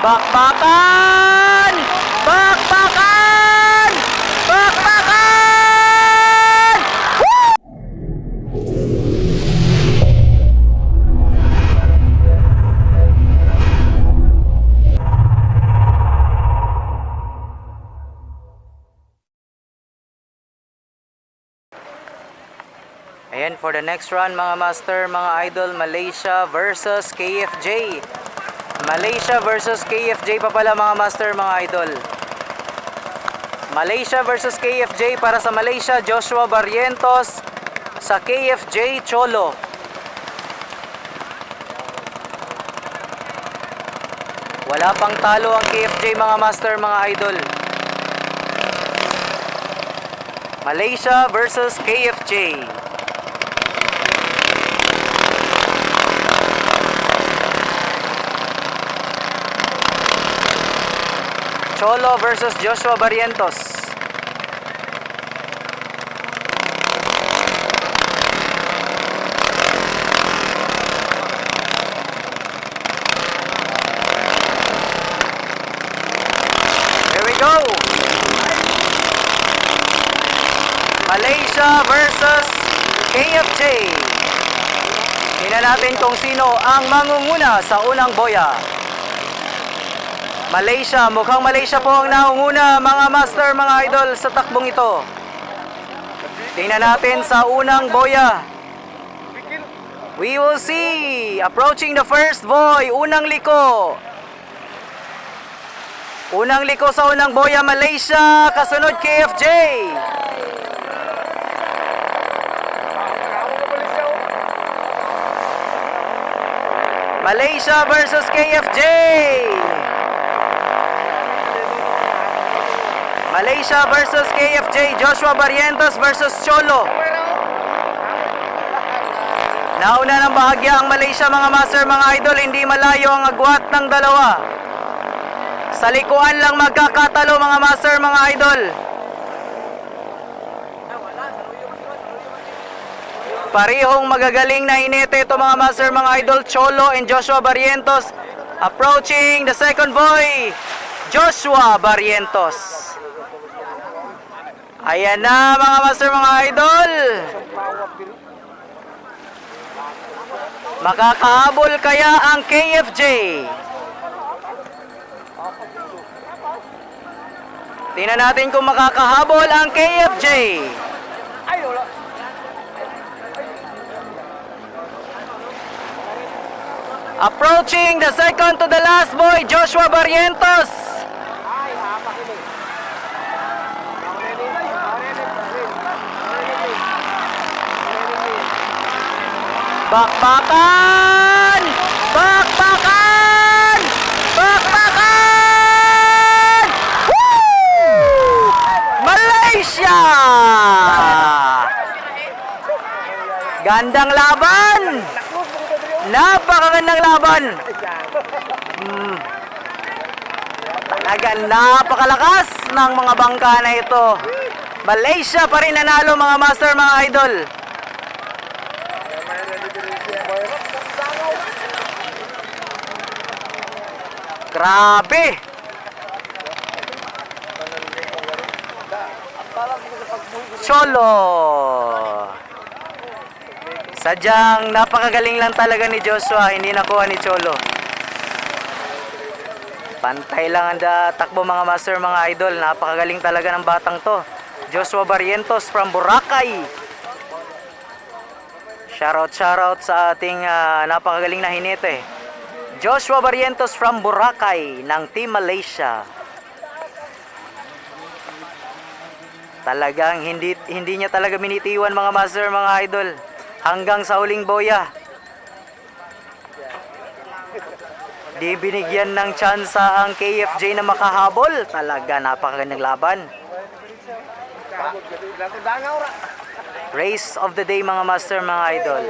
Bakbakan! Bakbakan! Bakbakan! Woo! Ayan, for the next run mga master, mga idol, Malaysia versus KFJ. Malaysia versus KFJ pa pala mga master, mga idol. Malaysia versus KFJ. Para sa Malaysia, Joshua Barrientos. Sa KFJ, Cholo. Wala pang talo ang KFJ mga master, mga idol. Malaysia versus KFJ. Cholo versus Joshua Barrientos. Here we go. Malaysia versus KFJ. Tingnan natin kung sino ang mangunguna sa unang boya. Malaysia, mukhang Malaysia po ang naunguna mga master, mga idol, sa takbong ito. Tingnan natin sa unang boya. We will see. Approaching the first boy. Unang liko. Unang liko sa unang boya, Malaysia. Kasunod KFJ. Malaysia versus KFJ. Malaysia versus KFJ, Joshua Barrientos versus Cholo. Nauna ng bahagya ang Malaysia mga master, mga idol. Hindi malayo ang agwat ng dalawa. Sa likuan lang magkakatalo mga master, mga idol. Parehong magagaling na inete ito mga master, mga idol. Cholo and Joshua Barrientos. Approaching the second boy, Joshua Barrientos. Ayan na mga master, mga idol. Makakahabol kaya ang KFJ? Tingnan natin kung makakahabol ang KFJ. Approaching the second to the last boy, Joshua Barrientos. Bakbakan! Bakbakan! Bakbakan! Woo! Malaysia! Gandang laban! Napakagandang laban! Talagang napakalakas ng mga bangka na ito. Malaysia pa rin nanalo mga master, mga idol. Grabe! Cholo! Sadyang napakagaling lang talaga ni Joshua, hindi nakuha ni Cholo. Pantay lang ang takbo mga master, mga idol. Napakagaling talaga ng batang to. Joshua Barrientos from Boracay. Shoutout sa ating napakagaling na hinete. Joshua Barrientos from Boracay ng Team Malaysia. Talagang hindi niya talaga minitiwan mga master, mga idol, hanggang sa huling boya. Di binigyan ng tsansa ang KFJ na makahabol. Talaga napakagandang laban. Race of the day mga master, mga idol.